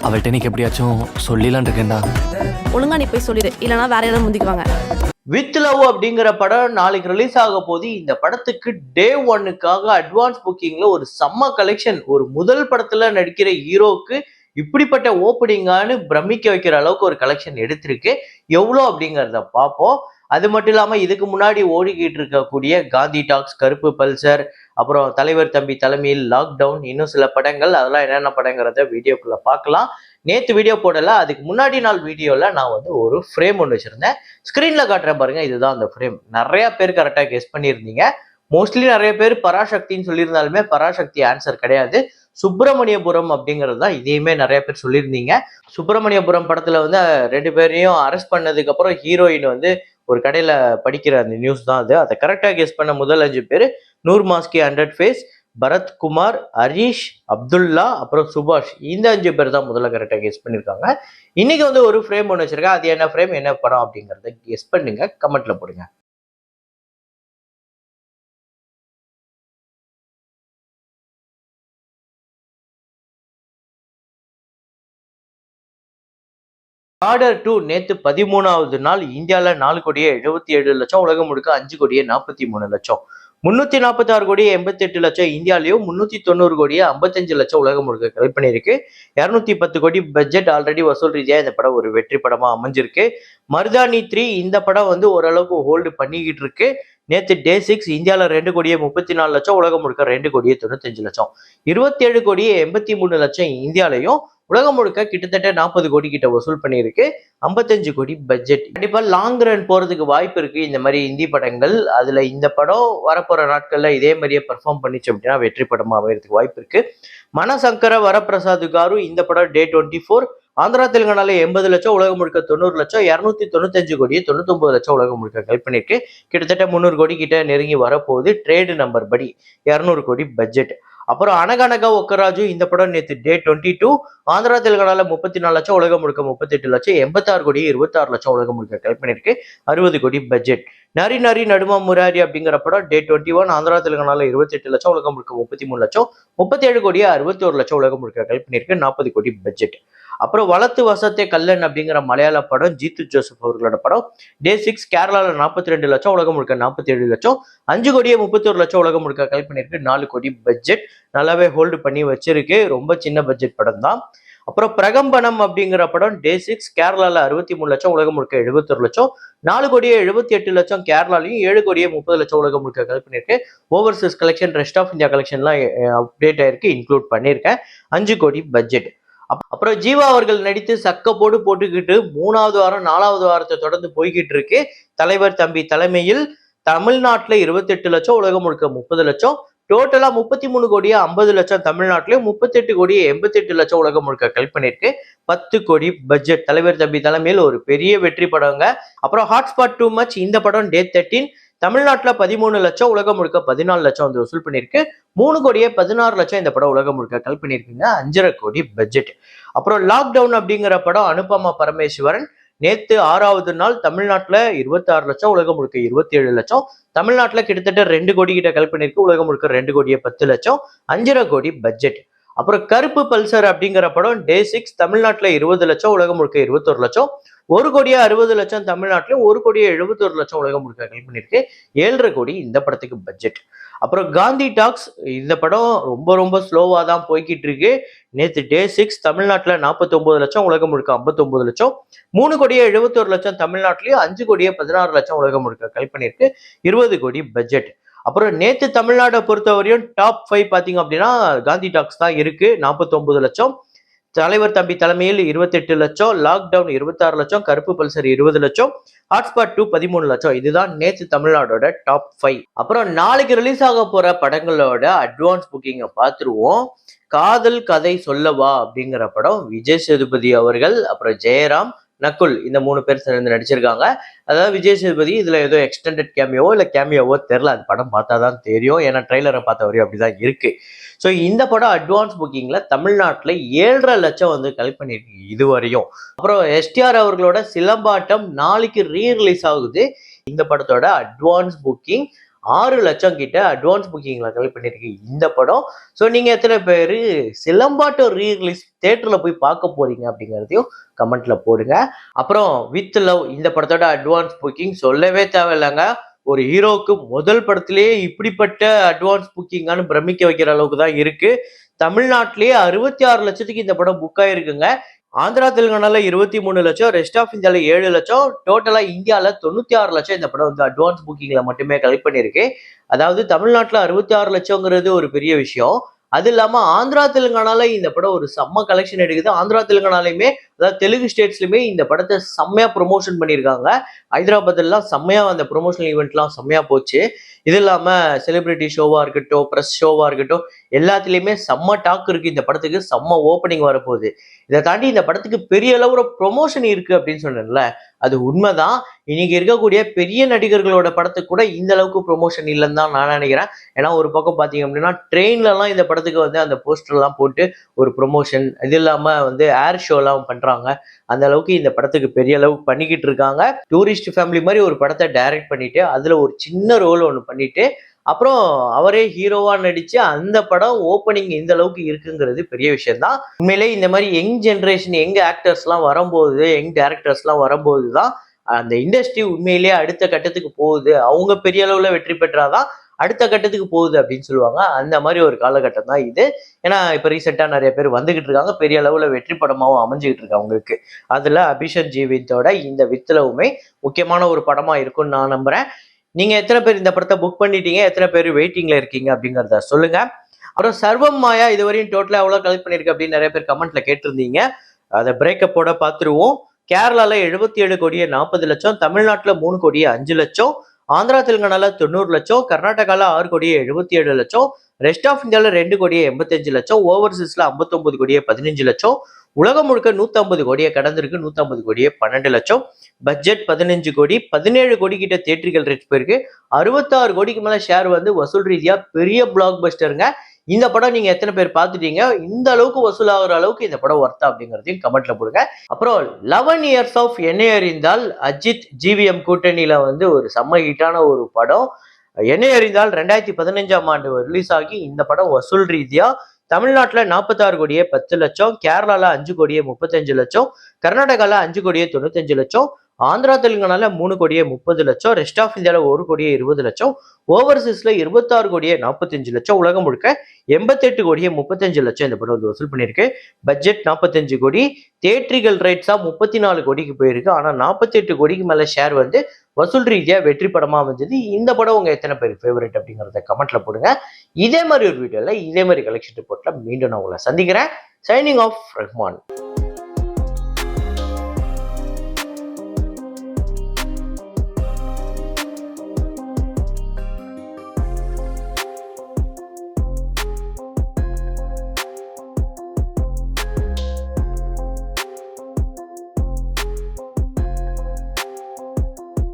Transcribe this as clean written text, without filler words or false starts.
அவள்கிட்ட நீக்கு எப்படியாச்சும் சொல்லிடலான் இருக்கேன்டா. ஒழுங்கா நீ போய் சொல்லிடு, இல்லைன்னா வேற யாராவது முந்திக்குவாங்க. வித் லவ் அப்படிங்கிற படம் நாளைக்கு ரிலீஸ் ஆக போது. இந்த படத்துக்கு டே ஒன்னுக்காக அட்வான்ஸ் புக்கிங்ல ஒரு செம்ம கலெக்ஷன். ஒரு முதல் படத்துல நடிக்கிற ஹீரோக்கு இப்படிப்பட்ட ஓப்பனிங்கானு பிரமிக்க வைக்கிற அளவுக்கு ஒரு கலெக்ஷன் எடுத்திருக்கு. எவ்வளோ அப்படிங்கிறத பார்ப்போம். அது மட்டும் இல்லாம இதுக்கு முன்னாடி ஓடிக்கிட்டு இருக்கக்கூடிய காந்தி டாக்ஸ், கருப்பு பல்சர், அப்புறம் தலைவர் தம்பி தலைமையில் லாக்டவுன், இன்னும் சில படங்கள், அதெல்லாம் என்னென்ன படங்கிறத வீடியோக்குள்ள பார்க்கலாம். நேற்று வீடியோ போடல, அதுக்கு முன்னாடி நாள் வீடியோல நான் வந்து ஒரு ஃப்ரேம் ஒன்று வச்சிருந்தேன். ஸ்கிரீன்ல காட்டுறேன் பாருங்க, இதுதான் அந்த ஃப்ரேம். நிறைய பேர் கரெக்டாக கெஸ் பண்ணியிருந்தீங்க. மோஸ்ட்லி நிறைய பேர் பராசக்தின்னு சொல்லியிருந்தாலுமே பராசக்தி ஆன்சர் கிடையாது, சுப்பிரமணியபுரம் அப்படிங்கிறது தான். இதையுமே நிறைய பேர் சொல்லியிருந்தீங்க. சுப்பிரமணியபுரம் படத்துல வந்து 2 பேரையும் அரெஸ்ட் பண்ணதுக்கு அப்புறம் ஹீரோயின் வந்து ஒரு கடையில படிக்கிற அந்த நியூஸ் தான் அது. அதை கரெக்டாக கெஸ் பண்ண முதல் 5 பேர் நூர் மாஸ்கி, 100 ஃபேஸ், பரத்குமார், ஹரீஷ், அப்துல்லா, அப்புறம் சுபாஷ். இந்த 5 பேர் தான் முதல்ல கரெக்டாக கெஸ் பண்ணியிருக்காங்க. இன்னைக்கு வந்து ஒரு ஃப்ரேம் ஒன்று வச்சிருக்கேன். அது என்ன ஃப்ரேம், என்ன படம் அப்படிங்கிறத கெஸ் பண்ணுங்க, கமெண்ட்ல போடுங்க. ஆர்டர் 2 நேத்து 13வது நாள் இந்தியாவில் 4,77,00,000, உலகம் முழுக்க 5,43,00,000. 346,88,00,000 இந்தியாலையும், 390,55,00,000 உலகம் முழுக்க கலெக்ட் பண்ணியிருக்கு. 210 கோடி பட்ஜெட். ஆல்ரெடி வசூல் ரீதியா இந்த படம் ஒரு வெற்றி படமா அமைஞ்சிருக்கு. மருதாணி 3 இந்த படம் வந்து ஓரளவுக்கு ஹோல்டு பண்ணிக்கிட்டு இருக்கு. நேற்று டே 6 இந்தியாவில் 2,34,00,000, உலகம் முழுக்க 2,95,00,000. 27,83,00,000 இந்தியாலையும், உலகம் முழுக்க கிட்டத்தட்ட 40 கோடி கிட்ட வசூல் பண்ணியிருக்கு. 55 கோடி பட்ஜெட். கண்டிப்பா லாங் ரன் போறதுக்கு வாய்ப்பு இருக்கு இந்த மாதிரி இந்தி படங்கள். அதுல இந்த படம் வரப்போற நாட்கள்ல இதே மாதிரியே பெர்ஃபார்ம் பண்ணிச்சு அப்படின்னா வெற்றி படமா அமையறதுக்கு வாய்ப்பு இருக்கு. மனசங்கர வரப்பிரசாத் காரு இந்த படம் டே 24 ஆந்திரா தெலுங்கானால 80 லட்சம், உலகம் முழுக்க 90 லட்சம். 295 கோடியே 99 லட்சம் உலகம் முழுக்க கலெக்ட் பண்ணிருக்கு. கிட்டத்தட்ட 300 கோடி கிட்ட நெருங்கி வரப்போகுது. ட்ரேடு நம்பர் படி 200 கோடி பட்ஜெட். அப்புறம் அனகனகா ஒக்கராஜு இந்த படம் நேற்று டே 22 ஆந்திரா தெலுங்கானால 34 லட்சம், உலகம் முழுக்க 38 லட்சம். 86 கோடி 26 லட்சம் உலகம் முழுக்க கலெக்ட் பண்ணிருக்கு. 60 கோடி பட்ஜெட். நரி நரி நடுமா முராரி அப்படிங்கிற படம் டே 21 ஆந்திரா தெலுங்கானால 28 லட்சம், உலகம் முழுக்க 33 லட்சம். 37 கோடியே 61 லட்சம் உலகம் முழுக்க கலெக்ட் பண்ணிருக்கு. 40 கோடி பட்ஜெட். அப்புறம் வளத்து வசத்தே கல்லன் அப்படிங்கிற மலையாள படம், ஜீத்து ஜோசப் அவர்களோட படம் டே 6 கேரளால 42 லட்சம், உலகம் முழுக்க 47 லட்சம். 5 கோடியே 31 லட்சம் உலகம் முழுக்க கலெக்ட் பண்ணிருக்கு. 4 கோடி பட்ஜெட். நல்லாவே ஹோல்டு பண்ணி வச்சிருக்கு. ரொம்ப சின்ன பட்ஜெட் படம் தான். அப்புறம் பிரகம்பனம் அப்படிங்கிற படம் டே 6 கேரளால 63 லட்சம், உலகம் முழுக்க 71 லட்சம். 4 கோடியே 78 லட்சம் கேரளாலையும், 7 கோடியே 30 லட்சம் உலகம் முழுக்க கலெக்ட் பண்ணிருக்கு. Overseas collection, rest of India கலெக்ஷன்லாம் அப்டேட் ஆயிருக்கு, இன்க்ளூட் பண்ணியிருக்கேன். 5 கோடி பட்ஜெட். அப்புறம் ஜீவா அவர்கள் நடித்து சக்க போட்டுக்கிட்டு 3வது வாரம் 4வது வாரத்தை தொடர்ந்து போய்கிட்டு இருக்கு. தலைவர் தம்பி தலைமையில் தமிழ்நாட்டுல 28 லட்சம், உலகம் முழுக்க 30 லட்சம். டோட்டலா 33 கோடியே 50 லட்சம் தமிழ்நாட்டிலையும், 38 கோடியே 88 லட்சம் உலகம் முழுக்க கலெக்ட் பண்ணிருக்கு. 10 கோடி பட்ஜெட். தலைவர் தம்பி தலைமையில் ஒரு பெரிய வெற்றி படங்க. அப்புறம் ஹாட்ஸ்பாட் டூ மச் இந்த படம் டே 13 தமிழ்நாட்டுல 13 லட்சம், உலகம் முழுக்க 14 லட்சம் வந்து வசூல் பண்ணிருக்கு. 3 கோடியே 16 லட்சம் இந்த படம் உலகம் முழுக்க கலெக்ட் பண்ணிருக்குங்க. 5.5 கோடி பட்ஜெட். அப்புறம் லாக்டவுன் அப்படிங்கிற படம் அனுபமா பரமேஸ்வரன் நேத்து 6வது நாள் தமிழ்நாட்டுல 26 லட்சம், உலகம் முழுக்க 27 லட்சம். தமிழ்நாட்டுல கிட்டத்தட்ட 2 கோடி கிட்ட கலெக்ட் பண்ணிருக்கு. உலகம் முழுக்க 2 கோடியே 10 லட்சம். 5.5 கோடி பட்ஜெட். அப்புறம் கருப்பு பல்சர் அப்படிங்கிற படம் டே 6 தமிழ்நாட்டுல 20 லட்சம், உலகம் முழுக்க 21 லட்சம். 1 கோடியே 60 லட்சம் தமிழ்நாட்டிலும், 1 கோடியே 71 லட்சம் உலகம் முழுக்க கலெக்ட் பண்ணிருக்கு. 7.5 கோடி இந்த படத்துக்கு பட்ஜெட். அப்புறம் காந்தி டாக்ஸ் இந்த படம் ரொம்ப ஸ்லோவா தான் போய்கிட்டு இருக்கு. நேற்று டே 6 தமிழ்நாட்டுல 49 லட்சம், உலகம் முழுக்க 59 லட்சம். 3 கோடியே 71 லட்சம் தமிழ்நாட்டிலையும், 5 கோடியே 16 லட்சம் உலகம் முழுக்க கலெக்ட் பண்ணிருக்கு. 20 கோடி பட்ஜெட். அப்புறம் நேற்று தமிழ்நாடை பொறுத்தவரையும் டாப் 5 பாத்தீங்க அப்படின்னா காந்தி டாக்ஸ் தான் இருக்கு. 49 லட்சம். தலைவர் தம்பி தலைமையில் 28 லட்சம், லாக்டவுன் 26 லட்சம், கருப்பு பல்சர் 20 லட்சம், ஹாட்ஸ்பாட் 2 13 லட்சம். இதுதான் நேற்று தமிழ்நாடோட டாப் 5. அப்புறம் நாளைக்கு ரிலீஸ் ஆக போற படங்களோட அட்வான்ஸ் புக்கிங்கை பார்த்துருவோம். காதல் கதை சொல்லவா அப்படிங்கிற படம் விஜய் சேதுபதி அவர்கள், அப்புறம் ஜெயராம், நக்குல் இந்த 3 பேர் சேர்ந்து நடிச்சிருக்காங்க. அதாவது விஜய் சேதுபதி இதுல ஏதோ எக்ஸ்டெண்டட் கேமியோவோ இல்ல கேமியோவோ தெரியல, அது படம் பார்த்தாதான் தெரியும். ஏன்னா ட்ரெய்லரை பார்த்த வரையும் அப்படிதான் இருக்கு. ஸோ இந்த படம் அட்வான்ஸ் புக்கிங்ல தமிழ்நாட்டுல 7.5 லட்சம் வந்து கலெக்ட் பண்ணிருக்கு இதுவரையும். அப்புறம் எஸ்டிஆர் அவர்களோட சிலம்பாட்டம் நாளைக்கு ரீ ரிலீஸ் ஆகுது. இந்த படத்தோட அட்வான்ஸ் புக்கிங் 6 லட்சம் கிட்ட அட்வான்ஸ் புக்கிங்ல கலெக்ட் பண்ணியிருக்கு இந்த படம். ஸோ நீங்க எத்தனை பேர் சிலம்பாட்டம் ரீரிலீஸ் தியேட்டர்ல போய் பார்க்க போறீங்க அப்படிங்கிறதையும் கமெண்ட்ல போடுங்க. அப்புறம் வித் லவ் இந்த படத்தோட அட்வான்ஸ் புக்கிங் சொல்லவே தேவையில்லைங்க. ஒரு ஹீரோவுக்கு முதல் படத்திலேயே இப்படிப்பட்ட அட்வான்ஸ் புக்கிங்கானு பிரமிக்க வைக்கிற அளவுக்கு தான் இருக்கு. தமிழ்நாட்டிலேயே 66 லட்சத்துக்கு இந்த படம் புக் ஆயிருக்குங்க. ஆந்திரா தெலுங்கானால 23 லட்சம், ரெஸ்ட் ஆஃப் இந்தியால 7 லட்சம், டோட்டலா இந்தியால 96 லட்சம் இந்த படம் வந்து அட்வான்ஸ் புக்கிங்ல மட்டுமே கலெக்ட் பண்ணியிருக்கு. அதாவது தமிழ்நாட்டுல 66 லட்சங்கிறது ஒரு பெரிய விஷயம். அது இல்லாம ஆந்திரா தெலுங்கானால இந்த படம் ஒரு செம்ம கலெக்ஷன் எடுக்குது. ஆந்திரா தெலுங்கானாலையுமே, அதாவது தெலுங்கு ஸ்டேட்ஸ்லயுமே இந்த படத்தை செம்மையா ப்ரொமோஷன் பண்ணியிருக்காங்க. ஹைதராபாத்லாம் செம்மையா அந்த ப்ரொமோஷனல் ஈவெண்ட்லாம் செம்மையா போச்சு. இது இல்லாம செலிபிரிட்டி ஷோவா இருக்கட்டும், பிரஸ் ஷோவா இருக்கட்டும், எல்லாத்துலயுமே செம்ம டாக் இருக்கு. இந்த படத்துக்கு செம்ம ஓப்பனிங் வரப்போகுது. இதை தாண்டி இந்த படத்துக்கு பெரிய அளவு ப்ரொமோஷன் இருக்கு அப்படின்னு சொன்னேன்ல, அது உண்மைதான். இன்னைக்கு இருக்கக்கூடிய பெரிய நடிகர்களோட படத்துக்கு கூட இந்த அளவுக்கு ப்ரொமோஷன் இல்லைன்னு தான் நான் நினைக்கிறேன். ஏன்னா ஒரு பக்கம் பார்த்தீங்க அப்படின்னா ட்ரெயின்லலாம் இந்த படத்துக்கு வந்து அந்த போஸ்டர்லாம் போட்டு ஒரு ப்ரொமோஷன், இது இல்லாம வந்து ஏர் ஷோலாம் பண்றாங்க. அந்த அளவுக்கு இந்த படத்துக்கு பெரிய அளவுக்கு பண்ணிக்கிட்டு இருக்காங்க. டூரிஸ்ட் ஃபேமிலி மாதிரி ஒரு படத்தை டைரக்ட் பண்ணிட்டு அதுல ஒரு சின்ன ரோல் ஒன்று பண்ணிட்டு அப்புறம் அவரே ஹீரோவா நடிச்சு அந்த படம் ஓப்பனிங் இந்த அளவுக்கு இருக்குங்கிறது பெரிய விஷயம் தான். உண்மையிலே இந்த மாதிரி யங் ஜென்ரேஷன் யங் ஆக்டர்ஸ்லாம் வரும்போது, யங் டேரக்டர்ஸ்லாம் வரும்போது தான் அந்த இண்டஸ்ட்ரி உண்மையிலேயே அடுத்த கட்டத்துக்கு போகுது. அவங்க பெரிய அளவுல வெற்றி பெற்றாதான் அடுத்த கட்டத்துக்கு போகுது அப்படின்னு சொல்லுவாங்க. அந்த மாதிரி ஒரு காலகட்டம் தான் இது. ஏன்னா இப்ப ரீசெண்டா நிறைய பேர் வந்துகிட்டு இருக்காங்க. பெரிய அளவுல வெற்றி படமாவும் அமைஞ்சுக்கிட்டு இருக்கு அவங்களுக்கு. அதுல அபிஷன் ஜீவித்தோட இந்த வித்லவுமே முக்கியமான ஒரு படமா இருக்கும்னு நான் நம்புறேன். நீங்க எத்தனை பேர் இந்த படத்தை புக் பண்ணிட்டீங்க, எத்தனை பேர் வெயிட்டிங்ல இருக்கீங்க அப்படிங்கிறத சொல்லுங்க. அப்புறம் சர்வம் மாயா இதுவரையும் டோட்டலா எவ்வளவு கலெக்ட் பண்ணிருக்கு அப்படின்னு நிறைய பேர் கமெண்ட்ல கேட்டிருந்தீங்க. அதை பிரேக்கப்போட பார்த்துருவோம். கேரளால 77 கோடியே 40 லட்சம், தமிழ்நாட்டுல 3 கோடியே 5 லட்சம், ஆந்திரா தெலுங்கானால 90 லட்சம், கர்நாடகால 6 கோடியே 77 லட்சம், ரெஸ்ட் ஆஃப் இந்தியால 2 கோடியே 85 லட்சம், ஓவர்சீஸ்ல 59 கோடியே 15 லட்சம், உலகம் முழுக்க 150 கோடியை கடந்திருக்கு. 150 கோடியே 12 லட்சம், பட்ஜெட் 15 கோடி, 17 கோடி கிட்ட தியேட்டரிக்கல் ரேட்ஸ் போயிருக்கு. 66 கோடிக்கு மேல ஷேர் வந்து வசூல் ரீதியா பெரிய பிளாக் பஸ்டருங்க. இந்த படம் நீங்க எத்தனை பேர் பார்த்துட்டீங்க, இந்த அளவுக்கு வசூல் ஆகுற அளவுக்கு இந்த படம் ஒர்த்தா அப்படிங்கிறதையும் கமெண்ட்ல போடுங்க. அப்புறம் 11 இயர்ஸ் ஆஃப் என்னை அறிந்தால் அஜித் ஜிவிஎம் கூட்டணியில வந்து ஒரு செம்ம ஹிட்டான ஒரு படம். என்னை அறிந்தால் 2015ஆம் ஆண்டு ரிலீஸ் ஆகி இந்த படம் வசூல் ரீதியா தமிழ்நாட்டுல 46 கோடியே 10 லட்சம், கேரளால 5 கோடியே 35 லட்சம், கர்நாடகால 5 கோடியே 95 லட்சம், ஆந்திரா தெலுங்கானால 3 கோடியே 30 லட்சம், ரெஸ்ட் ஆஃப் இந்தியால 1 கோடியே 20 லட்சம், ஓவர்சீஸ்ல 26 கோடியே 45 லட்சம், உலகம் முழுக்க 88 கோடியே 35 லட்சம் இந்த படம் வந்து வசூல் பண்ணியிருக்கு. பட்ஜெட் 45 கோடி, தியேட்டரிக்கல் ரைட்ஸா 34 கோடிக்கு போயிருக்கு. ஆனா 48 கோடிக்கு மேல ஷேர் வந்து வசூல் ரீதியா வெற்றி படமா அமைஞ்சது. இந்த படம் உங்க எத்தனை பேர் ஃபேவரட் அப்படிங்கிறத கமெண்ட்ல போடுங்க. இதே மாதிரி ஒரு வீடியோல இதே மாதிரி கலெக்ஷன் ரிப்போர்ட்ல மீண்டும் நான் உங்களை சந்திக்கிறேன். Signing off Rahman.